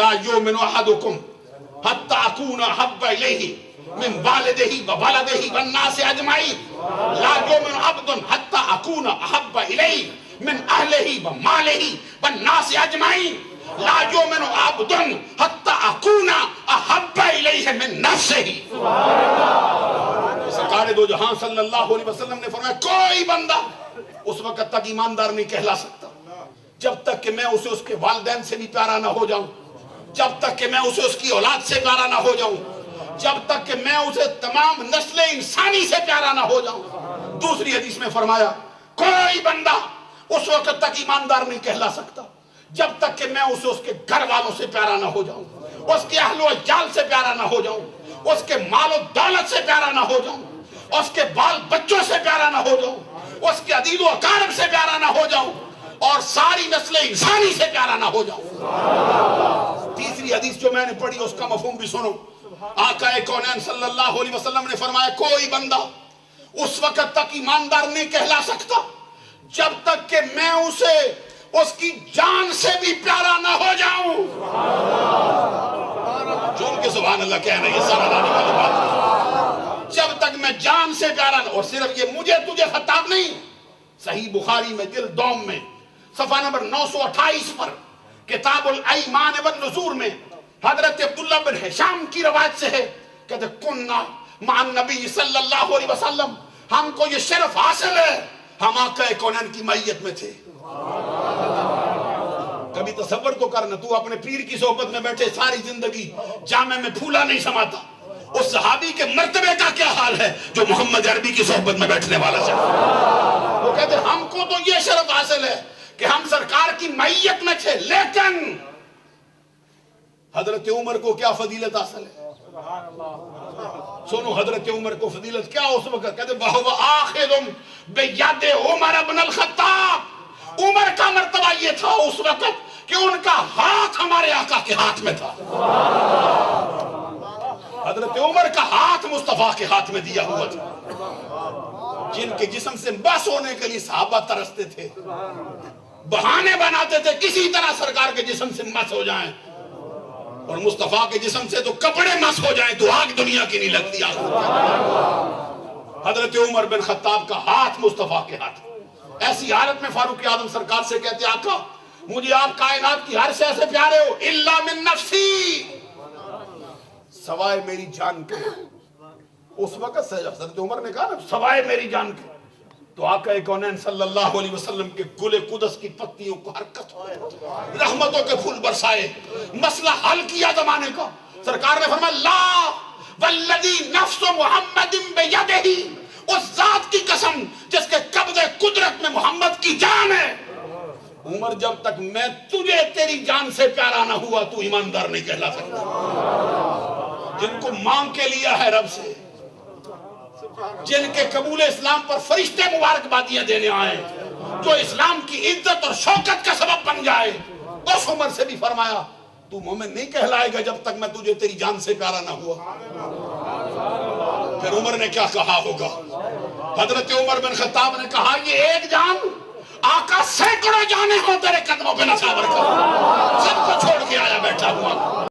لا یؤمن احدکم حتی اکون احب الیہ من والدہ وولدہ والناس اجمعین لا یؤمن عبد حتی اکون احب الیہ من اہلہ ومالہ والناس اجمعین لا یؤمن عبد حتی اکون احب الیہ من نفسہ۔ سرکار دو جہاں صلی اللہ علیہ وسلم نے فرمایا کوئی بندہ اس وقت تک ایماندار نہیں کہلا سکتا جب تک کہ میں اسے اس کے والدین سے بھی پیارا نہ ہو جاؤں، جب تک کہ میں اسے اس کی اولاد سے پیارا نہ ہو جاؤں، جب تک کہ میں اسے تمام نسل انسانی سے پیارا نہ ہو جاؤں۔ دوسری حدیث میں فرمایا کوئی بندہ اس وقت تک ایماندار نہیں کہلا سکتا جب تک کہ میں اسے اس کے گھر والوں سے پیارا نہ ہو جاؤں، اس کے اہل و عیال سے پیارا نہ ہو جاؤں، اس کے مال و دولت سے پیارا نہ ہو جاؤں، اس کے بال بچوں سے پیارا نہ ہو جاؤں، اس کے عزیز و اقارب سے پیارا نہ ہو جاؤں، اور ساری نسل انسانی سے پیارا نہ ہو جاؤں۔ تیسری حدیث جو میں نے پڑھی اس کا مفہوم بھی سنو۔ آقا کونین صلی اللہ علیہ وسلم نے فرمایا کوئی بندہ اس وقت تک ایماندار نہیں کہلا سکتا جب تک کہ میں اسے اس کی جان سے بھی پیارا نہ ہو جاؤں۔ جو ان کے سبحان اللہ کہہ رہے ہیں یہ سارا لانے والی بات، جب تک میں جان سے پیارا نہ، اور صرف یہ مجھے تجھے خطاب نہیں، صحیح بخاری میں جلد دوم میں صفحہ نمبر 928 پر کتاب الایمان والنذور میں حضرت عبداللہ بن ہشام کی روایت سے ہے، کہتے کننا مع النبی صلی اللہ علیہ وسلم، ہم کو یہ شرف حاصل ہے ہم آقا کونین کی معیت میں تھے۔ کبھی تصور تو کرنا تو اپنے پیر کی صحبت میں بیٹھے ساری زندگی جامع میں پھولا نہیں سماتا، اس صحابی کے مرتبے کا کیا حال ہے جو محمد عربی کی صحبت میں بیٹھنے والا چاہتا۔ وہ کہتے ہم کو تو یہ شرف حاصل ہے کہ ہم سرکار کی معیت میں تھے، لیکن حضرت عمر کو کیا فضیلت حاصل ہے؟ سنو حضرت عمر کو فضیلت کیا اس وقت، کہتے وَهُوَ آخِذٌ بِيَدِ عمر بن الخطاب، عمر کا مرتبہ یہ تھا اس وقت کہ ان کا ہاتھ ہمارے آقا کے ہاتھ میں تھا۔ حضرت عمر کا ہاتھ مصطفیٰ کے ہاتھ میں دیا ہوا تھا، جن کے جسم سے بس ہونے کے لیے صحابہ ترستے تھے، بہانے بناتے تھے کسی طرح سرکار کے جسم سے مس ہو جائیں، اور مصطفیٰ کے جسم سے تو کپڑے مس ہو جائیں تو آگ دنیا کی نہیں لگتی۔ حضرت عمر بن خطاب کا ہاتھ مصطفیٰ کے ہاتھ، ایسی حالت میں فاروق اعظم سرکار سے کہتے آقا مجھے آپ کائنات کی ہر شے سے پیارے ہو الا من نفسی، سوائے میری جان کے۔ اس وقت حضرت عمر نے کہا نا سوائے میری جان کے، تو آقا کونین صلی اللہ علیہ وسلم کے گل قدس کی پتیوں کو حرکت ہوئے، رحمتوں کے پھول برسائے، مسئلہ حل کیا زمانے کا۔ سرکار نے فرمایا لا والذی نفس محمد بیدہ، اس ذات کی قسم جس کے قبض قدرت میں محمد کی جان ہے، عمر جب تک میں تجھے تیری جان سے پیارا نہ ہوا تو ایماندار نہیں کہلا سکتا۔ جن کو مانگ کے لیا ہے رب سے، جن کے قبول اسلام پر فرشتے مبارکبادیاں دینے آئے، جو اسلام کی عزت اور شوکت کا سبب بن جائے، اس عمر سے بھی فرمایا تو مومن نہیں کہلائے گا جب تک میں تجھے تیری جان سے پیارا نہ ہوا۔ پھر عمر نے کیا کہا ہوگا؟ حضرت عمر بن خطاب نے کہا یہ ایک جان آقا سینکڑوں جانے ہو تیرے قدموں پہ نثار کر، سب کو چھوڑ کے آیا بیٹھا ہوا۔